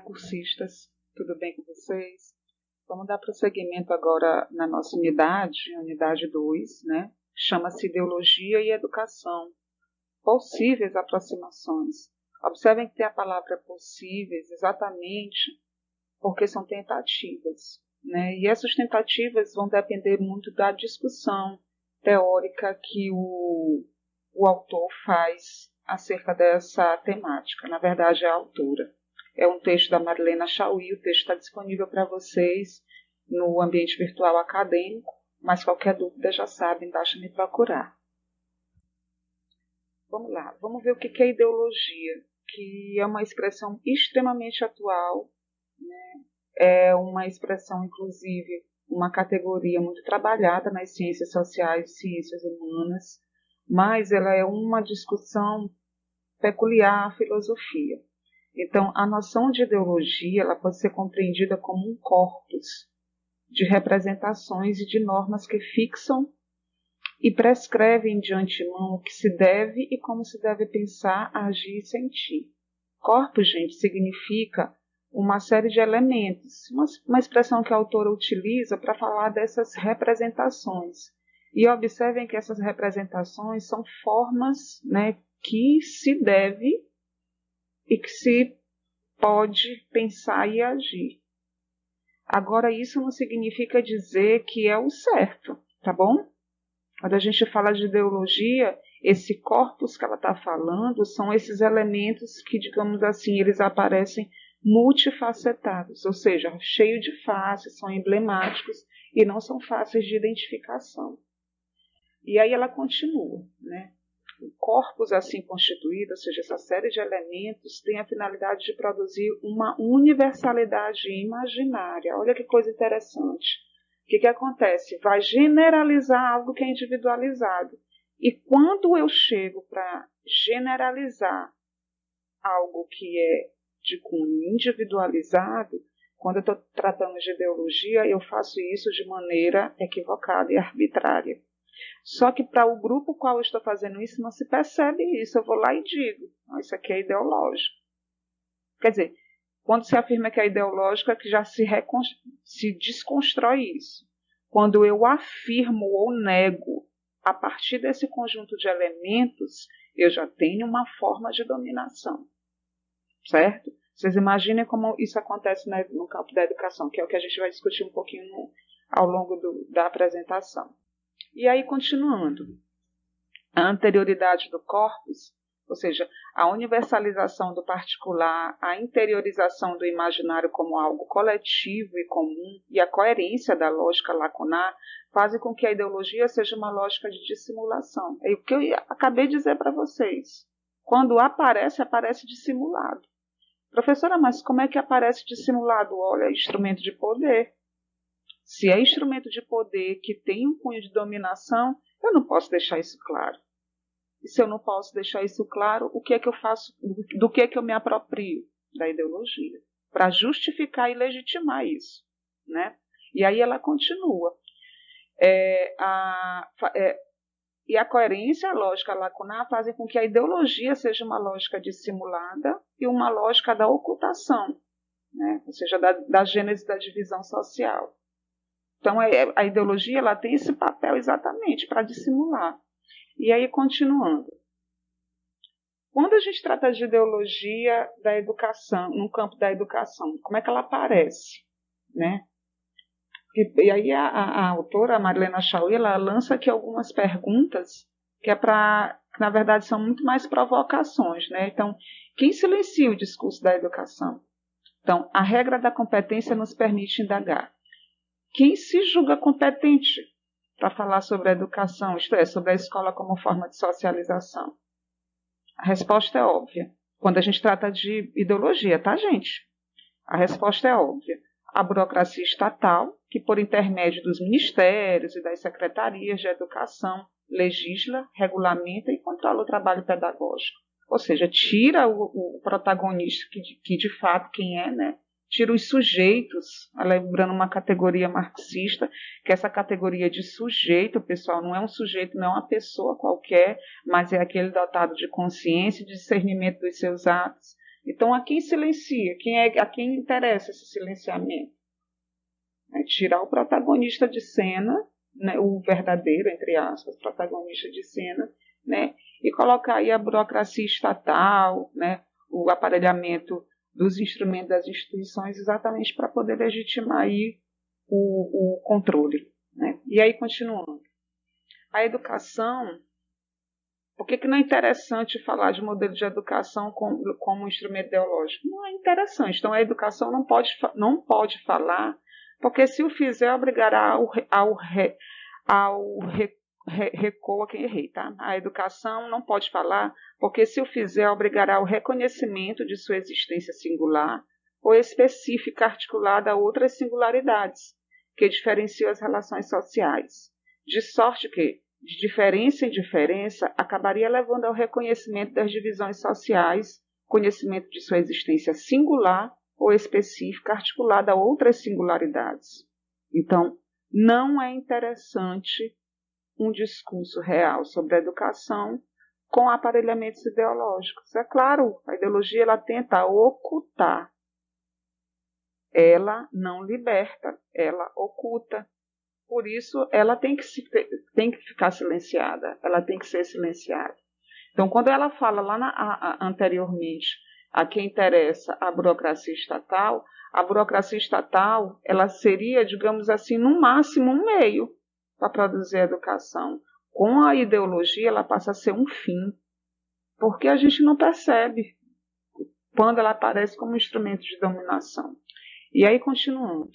cursistas, tudo bem com vocês? Vamos dar prosseguimento agora na nossa unidade 2, né? Chama-se Ideologia e Educação. Possíveis aproximações. Observem que tem a palavra possíveis exatamente porque são tentativas, né? E essas tentativas vão depender muito da discussão teórica que o autor faz acerca dessa temática. Na verdade, é a autora. É um texto da Marilena Chauí, o texto está disponível para vocês no ambiente virtual acadêmico, mas qualquer dúvida já sabem, basta me procurar. Vamos lá, vamos ver o que é ideologia, que é uma expressão extremamente atual, né? É uma expressão, inclusive, uma categoria muito trabalhada nas ciências sociais e ciências humanas, mas ela é uma discussão peculiar à filosofia. Então, a noção de ideologia ela pode ser compreendida como um corpus de representações e de normas que fixam e prescrevem de antemão o que se deve e como se deve pensar, agir e sentir. Corpus, gente, significa uma série de elementos, uma expressão que a autora utiliza para falar dessas representações. E observem que essas representações são formas, né, que se deve e que se pode pensar e agir. Agora, isso não significa dizer que é o certo, tá bom? Quando a gente fala de ideologia, esse corpus que ela está falando são esses elementos que, digamos assim, eles aparecem multifacetados, ou seja, cheios de faces, são emblemáticos e não são fáceis de identificação. E aí ela continua, né? O corpus assim constituído, ou seja, essa série de elementos, tem a finalidade de produzir uma universalidade imaginária. Olha que coisa interessante. O que acontece? Vai generalizar algo que é individualizado. E quando eu chego para generalizar algo que é de cunho individualizado, quando eu estou tratando de ideologia, eu faço isso de maneira equivocada e arbitrária. Só que para o grupo qual eu estou fazendo isso, não se percebe isso. Eu vou lá e digo, isso aqui é ideológico. Quer dizer, quando se afirma que é ideológico, é que já se desconstrói isso. Quando eu afirmo ou nego, a partir desse conjunto de elementos, eu já tenho uma forma de dominação. Certo? Vocês imaginem como isso acontece no campo da educação, que é o que a gente vai discutir um pouquinho ao longo da apresentação. E aí, continuando, a anterioridade do corpus, ou seja, a universalização do particular, a interiorização do imaginário como algo coletivo e comum e a coerência da lógica lacunar fazem com que a ideologia seja uma lógica de dissimulação. É o que eu acabei de dizer para vocês. Quando aparece, aparece dissimulado. Professora, mas como é que aparece dissimulado? Olha, é instrumento de poder. Se é instrumento de poder que tem um cunho de dominação, eu não posso deixar isso claro. E se eu não posso deixar isso claro, o que é que eu faço? Do que é que eu me aproprio? Da ideologia. Para justificar e legitimar isso. Né? E aí ela continua. E a coerência e a lógica lacunar fazem com que a ideologia seja uma lógica dissimulada e uma lógica da ocultação, né? Ou seja, da gênese da divisão social. Então, a ideologia ela tem esse papel exatamente para dissimular. E aí, continuando. Quando a gente trata de ideologia da educação, no campo da educação, como é que ela aparece? Né? E aí a autora, a Marilena Chauí, ela lança aqui algumas perguntas que na verdade, são muito mais provocações. Né? Então, quem silencia o discurso da educação? Então, a regra da competência nos permite indagar. Quem se julga competente para falar sobre a educação, isto é, sobre a escola como forma de socialização? A resposta é óbvia. Quando a gente trata de ideologia, tá, gente? A resposta é óbvia. A burocracia estatal, que por intermédio dos ministérios e das secretarias de educação, legisla, regulamenta e controla o trabalho pedagógico. Ou seja, tira o protagonista, que de fato quem é, né? Tira os sujeitos, lembrando uma categoria marxista, que essa categoria de sujeito, pessoal, não é um sujeito, não é uma pessoa qualquer, mas é aquele dotado de consciência e de discernimento dos seus atos. Então, a quem silencia? A quem interessa esse silenciamento? Tirar o protagonista de cena, né, o verdadeiro, entre aspas, protagonista de cena, né, e colocar aí a burocracia estatal, né, o aparelhamento dos instrumentos das instituições, exatamente para poder legitimar aí o controle. Né? E aí, continuando. A educação, por que não é interessante falar de modelo de educação como instrumento ideológico? Não é interessante. Então, a educação não pode falar, porque se o fizer, obrigará recuo a quem errei, tá? A educação não pode falar, porque se o fizer, obrigará ao reconhecimento de sua existência singular ou específica articulada a outras singularidades, que diferenciam as relações sociais. De sorte que, de diferença em diferença, acabaria levando ao reconhecimento das divisões sociais, conhecimento de sua existência singular ou específica articulada a outras singularidades. Então, não é interessante um discurso real sobre a educação com aparelhamentos ideológicos. É claro, a ideologia ela tenta ocultar. Ela não liberta, ela oculta. Por isso, ela tem que ficar silenciada, ela tem que ser silenciada. Então, quando ela fala lá anteriormente a quem interessa a burocracia estatal ela seria, digamos assim, no máximo um meio para produzir a educação. Com a ideologia, ela passa a ser um fim, porque a gente não percebe quando ela aparece como instrumento de dominação. E aí, continuando.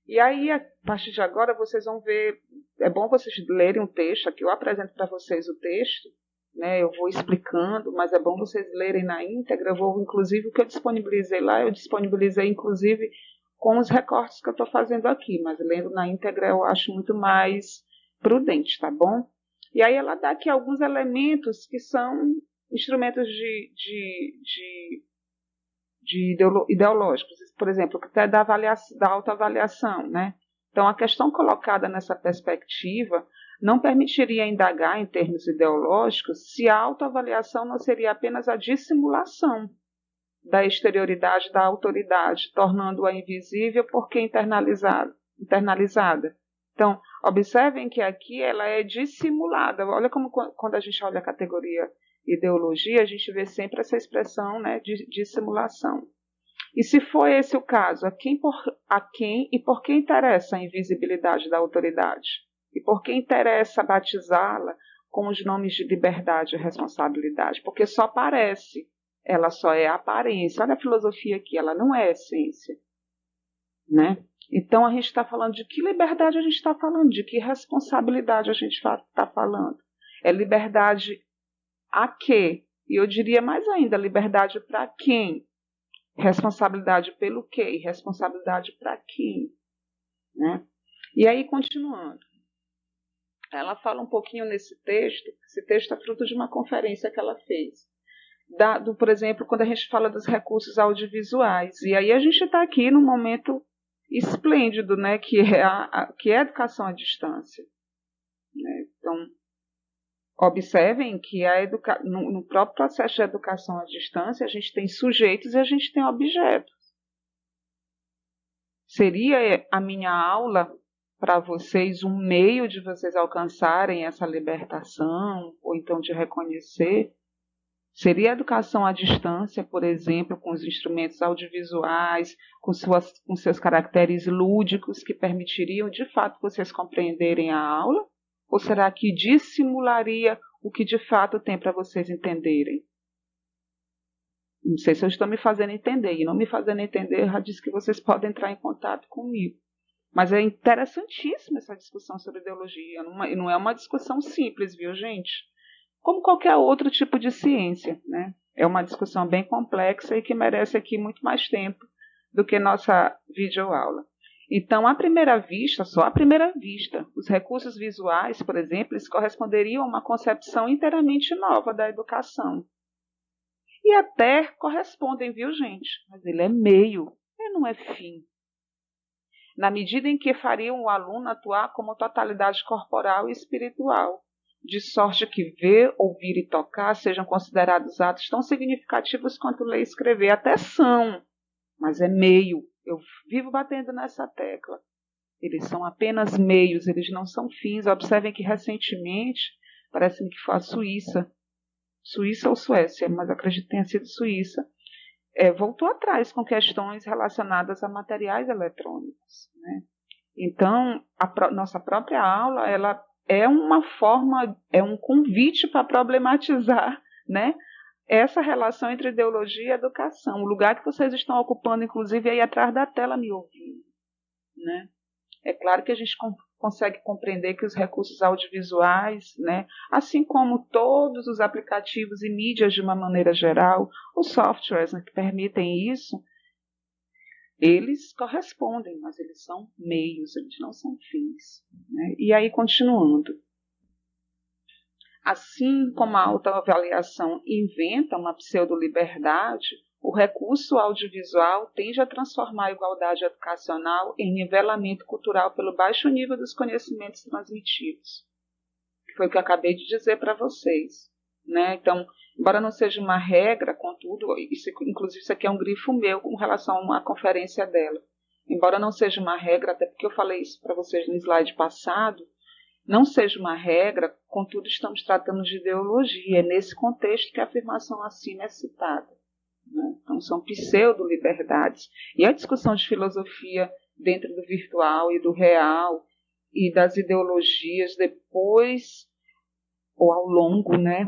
E aí, a partir de agora, vocês vão ver, é bom vocês lerem um texto, aqui eu apresento para vocês o texto, né, eu vou explicando, mas é bom vocês lerem na íntegra, eu vou, inclusive, o que eu disponibilizei lá, eu disponibilizei, inclusive, com os recortes que eu estou fazendo aqui, mas lendo na íntegra eu acho muito mais prudente, tá bom? E aí ela dá aqui alguns elementos que são instrumentos ideológicos, por exemplo, o critério da autoavaliação, né? Então, a questão colocada nessa perspectiva não permitiria indagar em termos ideológicos se a autoavaliação não seria apenas a dissimulação da exterioridade da autoridade, tornando-a invisível porque internalizada. Então, observem que aqui ela é dissimulada. Olha como quando a gente olha a categoria ideologia, a gente vê sempre essa expressão, né, de dissimulação. E se for esse o caso, a quem e por que interessa a invisibilidade da autoridade? E por que interessa batizá-la com os nomes de liberdade e responsabilidade? Porque só parece, ela só é aparência. Olha a filosofia aqui, ela não é essência. Né? Então, a gente está falando de que liberdade a gente está falando, de que responsabilidade a gente está falando. É liberdade a quê? E eu diria mais ainda, liberdade para quem? Responsabilidade pelo quê? E responsabilidade para quem? Né? E aí, continuando. Ela fala um pouquinho nesse texto, esse texto é fruto de uma conferência que ela fez. Por exemplo, quando a gente fala dos recursos audiovisuais. E aí a gente está aqui num momento esplêndido, né, que é a educação à distância. Né? Então, observem que no próprio processo de educação à distância, a gente tem sujeitos e a gente tem objetos. Seria a minha aula para vocês um meio de vocês alcançarem essa libertação, ou então de reconhecer? Seria a educação à distância, por exemplo, com os instrumentos audiovisuais, com seus caracteres lúdicos que permitiriam, de fato, vocês compreenderem a aula? Ou será que dissimularia o que de fato tem para vocês entenderem? Não sei se eu estou me fazendo entender. E não me fazendo entender, já disse que vocês podem entrar em contato comigo. Mas é interessantíssima essa discussão sobre ideologia. E não é uma discussão simples, viu, gente? Como qualquer outro tipo de ciência, né? É uma discussão bem complexa e que merece aqui muito mais tempo do que nossa videoaula. Então, à primeira vista, só à primeira vista, os recursos visuais, por exemplo, eles corresponderiam a uma concepção inteiramente nova da educação. E até correspondem, viu, gente? Mas ele é meio, ele não é fim. Na medida em que fariam o aluno atuar como totalidade corporal e espiritual, de sorte que ver, ouvir e tocar sejam considerados atos tão significativos quanto ler e escrever. Até são, mas é meio. Eu vivo batendo nessa tecla. Eles são apenas meios, eles não são fins. Observem que recentemente, parece-me que foi a Suíça ou Suécia, mas acredito que tenha sido Suíça, voltou atrás com questões relacionadas a materiais eletrônicos, né? Então, nossa própria aula, ela é uma forma, é um convite para problematizar, né, essa relação entre ideologia e educação. O lugar que vocês estão ocupando, inclusive, é aí atrás da tela me ouvindo, né? É claro que a gente consegue compreender que os recursos audiovisuais, né, assim como todos os aplicativos e mídias de uma maneira geral, os softwares, né, que permitem isso, eles correspondem, mas eles são meios, eles não são fins, né? E aí, continuando. Assim como a autoavaliação inventa uma pseudo-liberdade, o recurso audiovisual tende a transformar a igualdade educacional em nivelamento cultural pelo baixo nível dos conhecimentos transmitidos. Foi o que eu acabei de dizer para vocês, né? Então, embora não seja uma regra, contudo, inclusive isso aqui é um grifo meu com relação à conferência dela. Embora não seja uma regra, até porque eu falei isso para vocês no slide passado, não seja uma regra, contudo estamos tratando de ideologia. É nesse contexto que a afirmação acima é citada, né? Então são pseudo-liberdades. E a discussão de filosofia dentro do virtual e do real e das ideologias depois ou ao longo, né,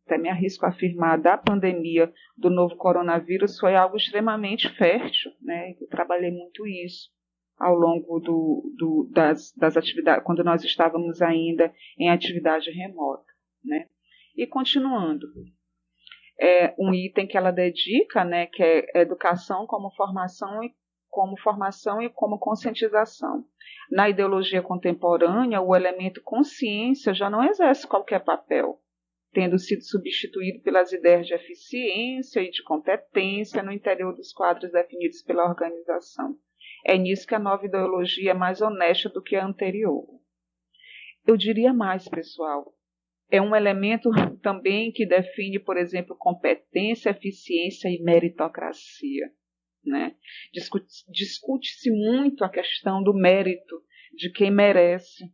até me arrisco a afirmar, da pandemia do novo coronavírus foi algo extremamente fértil, né? Eu trabalhei muito isso ao longo das atividades, quando nós estávamos ainda em atividade remota, né? E continuando, um item que ela dedica, né, que é educação como formação e como conscientização. Na ideologia contemporânea, o elemento consciência já não exerce qualquer papel, tendo sido substituído pelas ideias de eficiência e de competência no interior dos quadros definidos pela organização. É nisso que a nova ideologia é mais honesta do que a anterior. Eu diria mais, pessoal. É um elemento também que define, por exemplo, competência, eficiência e meritocracia, né? Discute-se muito a questão do mérito, de quem merece,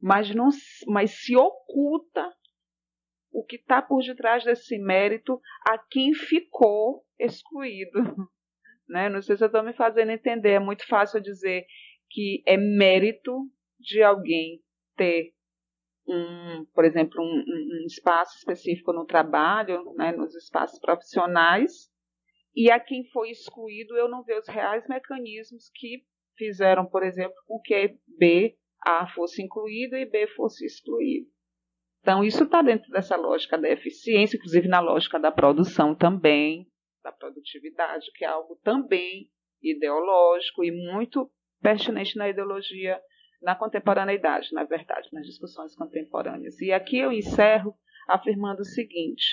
mas se oculta o que está por detrás desse mérito a quem ficou excluído, né? Não sei se eu estou me fazendo entender. É muito fácil dizer que é mérito de alguém ter por exemplo, um espaço específico no trabalho, né, nos espaços profissionais, e a quem foi excluído eu não vejo os reais mecanismos que fizeram, por exemplo, com que A fosse incluído e B fosse excluído. Então, isso está dentro dessa lógica da eficiência, inclusive na lógica da produção também, da produtividade, que é algo também ideológico e muito pertinente na ideologia, na contemporaneidade, na verdade, nas discussões contemporâneas. E aqui eu encerro afirmando o seguinte: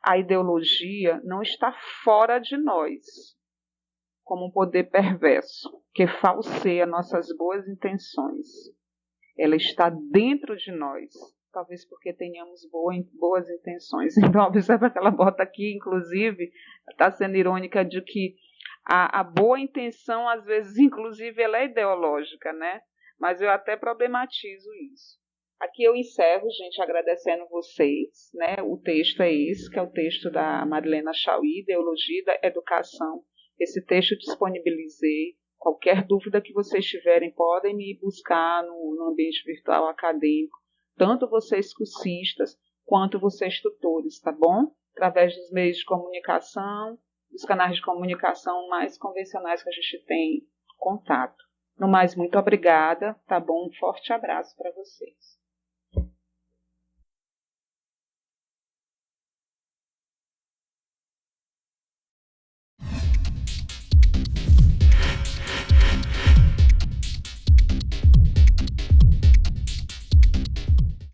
a ideologia não está fora de nós, como um poder perverso, que falseia nossas boas intenções. Ela está dentro de nós, talvez porque tenhamos boas intenções. Então, observa que ela bota aqui, inclusive, está sendo irônica de que a boa intenção, às vezes, inclusive, ela é ideológica, né? Mas eu até problematizo isso. Aqui eu encerro, gente, agradecendo vocês, né? O texto é esse, que é o texto da Marilena Chauí, Ideologia da Educação. Esse texto eu disponibilizei. Qualquer dúvida que vocês tiverem, podem me buscar no ambiente virtual acadêmico, tanto vocês cursistas, quanto vocês tutores, tá bom? Através dos meios de comunicação, dos canais de comunicação mais convencionais que a gente tem contato. No mais, muito obrigada, tá bom? Um forte abraço para vocês.